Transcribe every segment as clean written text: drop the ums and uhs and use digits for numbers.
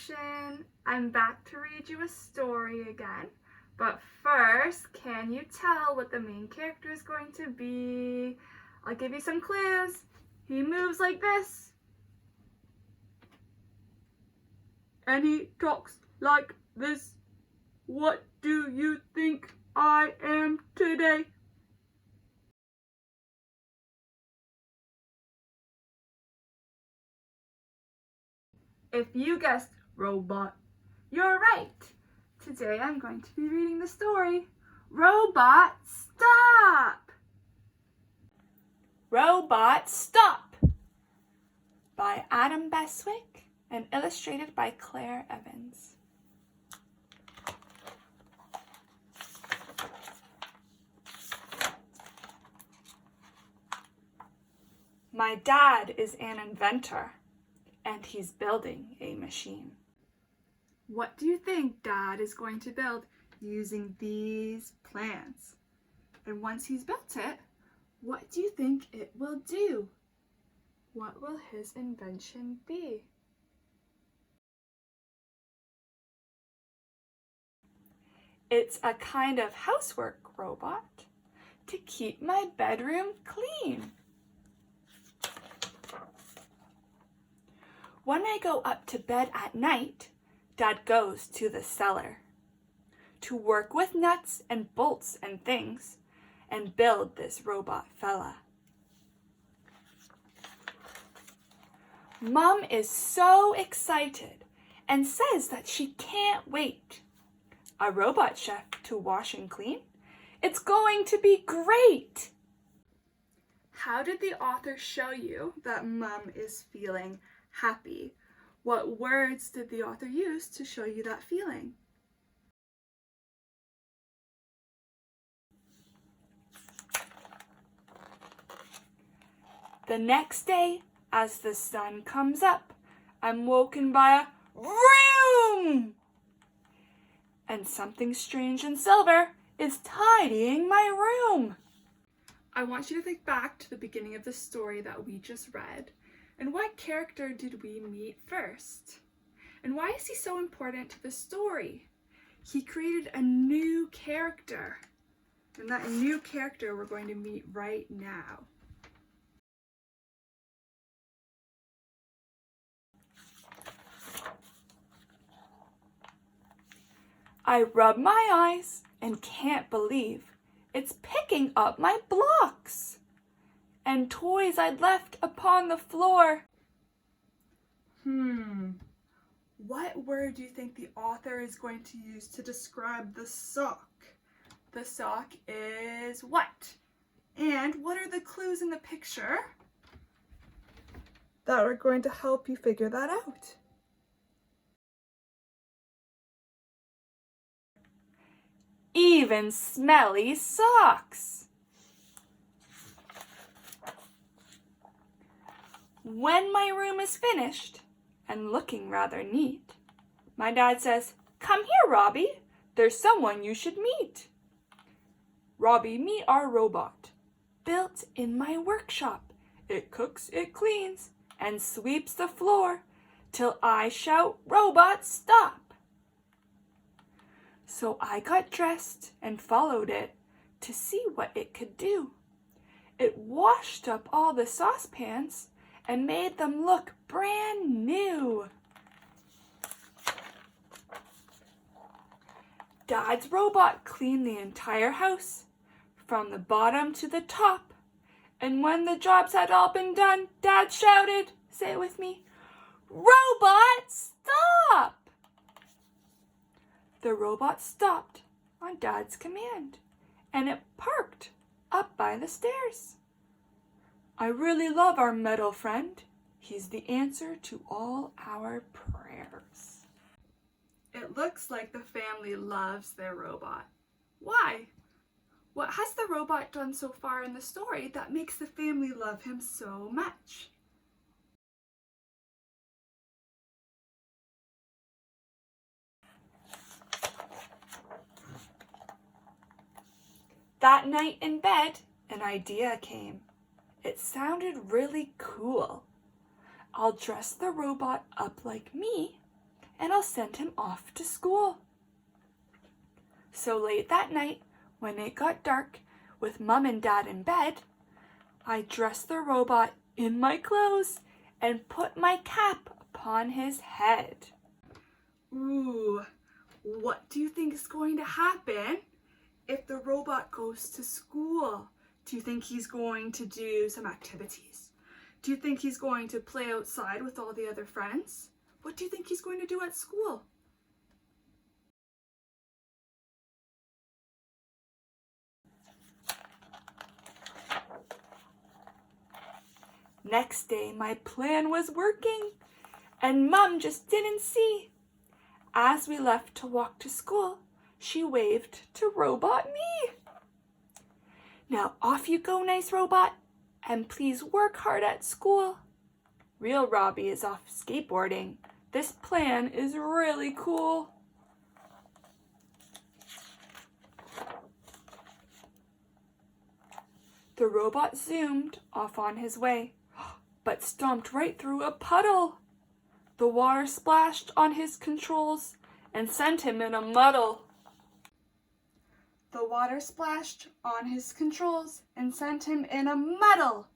comprehension. I'm back to read you a story again. But first, can you tell what the main character is going to be? I'll give you some clues. He moves like this. And he talks like this. What do you think I am today? If you guessed robot, you're right. Today I'm going to be reading the story, Robot Stop! Robot Stop! By Adam Bestwick and illustrated by Claire Evans. My dad is an inventor, and he's building a machine. What do you think Dad is going to build using these plans? And once he's built it, what do you think it will do? What will his invention be? It's a kind of housework robot to keep my bedroom clean. When I go up to bed at night, Dad goes to the cellar to work with nuts and bolts and things and build this robot fella. Mom is so excited and says that she can't wait. A robot chef to wash and clean? It's going to be great! How did the author show you that Mom is feeling happy? What words did the author use to show you that feeling? The next day, as the sun comes up, I'm woken by a vroom! And something strange and silver is tidying my room. I want you to think back to the beginning of the story that we just read. And what character did we meet first? And why is he so important to the story? He created a new character. And that new character we're going to meet right now. I rub my eyes and can't believe it's picking up my blocks and toys I'd left upon the floor. What word do you think the author is going to use to describe the sock? The sock is what? And what are the clues in the picture that are going to help you figure that out? Even smelly socks. When my room is finished and looking rather neat, my dad says, "Come here, Robbie. There's someone you should meet." Robbie, meet our robot, built in my workshop. It cooks, it cleans, and sweeps the floor till I shout, "Robot, stop!" So I got dressed and followed it to see what it could do. It washed up all the saucepans and made them look brand new. Dad's robot cleaned the entire house, from the bottom to the top. And when the jobs had all been done, Dad shouted, say it with me, "Robot, stop!" The robot stopped on Dad's command, and it parked up by the stairs. I really love our metal friend. He's the answer to all our prayers. It looks like the family loves their robot. Why? What has the robot done so far in the story that makes the family love him so much? That night in bed, an idea came. It sounded really cool. I'll dress the robot up like me and I'll send him off to school. So late that night, when it got dark, with Mom and Dad in bed, I dressed the robot in my clothes and put my cap upon his head. Ooh, what do you think is going to happen if the robot goes to school? Do you think he's going to do some activities? Do you think he's going to play outside with all the other friends? What do you think he's going to do at school? Next day, my plan was working, and Mom just didn't see. As we left to walk to school, she waved to Robot Me. Now off you go, nice robot, and please work hard at school. Real Robbie is off skateboarding. This plan is really cool. The robot zoomed off on his way, but stomped right through a puddle. The water splashed on his controls and sent him in a muddle. The water splashed on his controls and sent him in a muddle.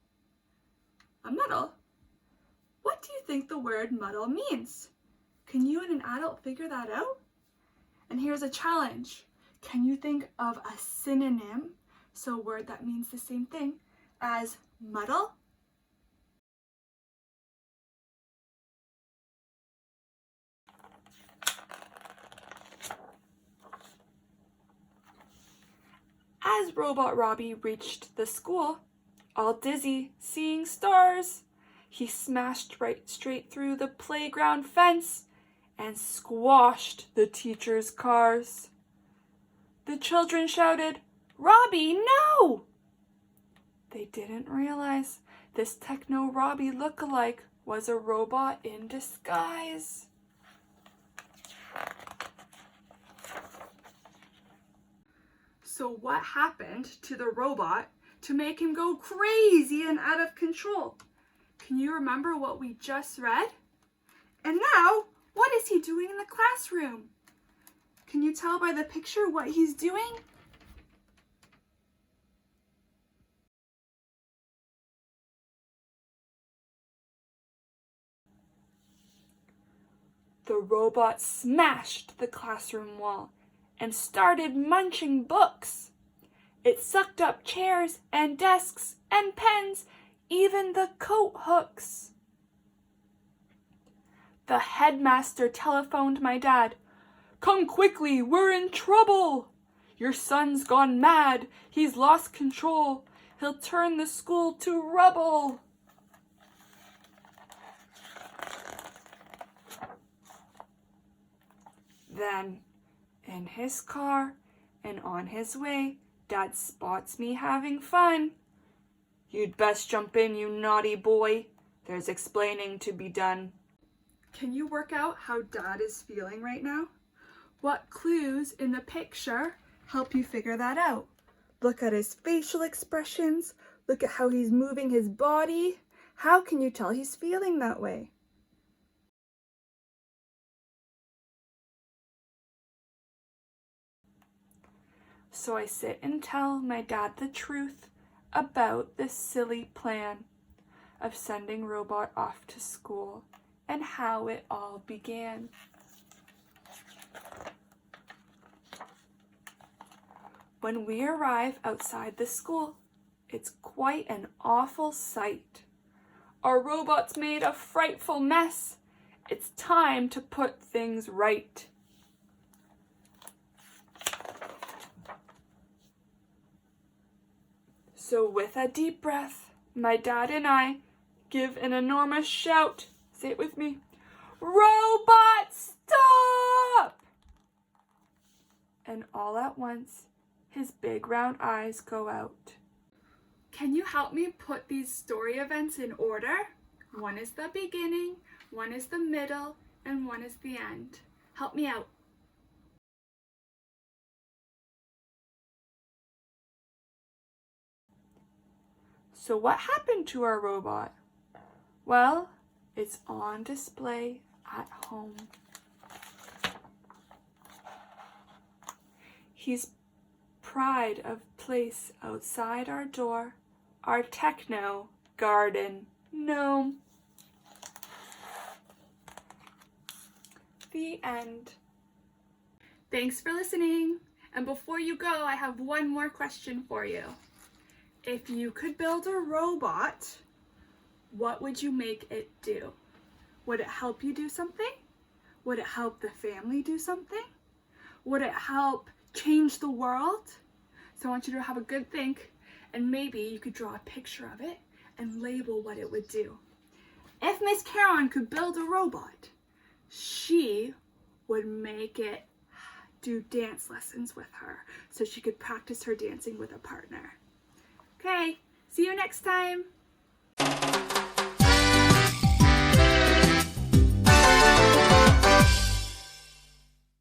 A muddle? What do you think the word muddle means? Can you and an adult figure that out? And here's a challenge. Can you think of a synonym, so a word that means the same thing as muddle? As Robot Robbie reached the school, all dizzy, seeing stars, he smashed right straight through the playground fence and squashed the teachers' cars. The children shouted, "Robbie, no!" They didn't realize this Techno Robbie lookalike was a robot in disguise. So what happened to the robot to make him go crazy and out of control? Can you remember what we just read? And now, what is he doing in the classroom? Can you tell by the picture what he's doing? The robot smashed the classroom wall and started munching books. It sucked up chairs and desks and pens, even the coat hooks. The headmaster telephoned my dad. "Come quickly, we're in trouble. Your son's gone mad. He's lost control. He'll turn the school to rubble." Then, in his car and on his way, Dad spots me having fun. "You'd best jump in, you naughty boy. There's explaining to be done." Can you work out how Dad is feeling right now? What clues in the picture help you figure that out? Look at his facial expressions. Look at how he's moving his body. How can you tell he's feeling that way? So I sit and tell my dad the truth about this silly plan of sending Robot off to school and how it all began. When we arrive outside the school, it's quite an awful sight. Our robot's made a frightful mess. It's time to put things right. So with a deep breath, my dad and I give an enormous shout. Say it with me. "Robot, stop!" And all at once, his big round eyes go out. Can you help me put these story events in order? One is the beginning, one is the middle, and one is the end. Help me out. So what happened to our robot? Well, it's on display at home. He's pride of place outside our door, our techno garden gnome. The end. Thanks for listening. And before you go, I have one more question for you. If you could build a robot, what would you make it do? Would it help you do something? Would it help the family do something? Would it help change the world? So I want you to have a good think, and maybe you could draw a picture of it and label what it would do. If Miss Carron could build a robot, she would make it do dance lessons with her so she could practice her dancing with a partner. Okay, see you next time.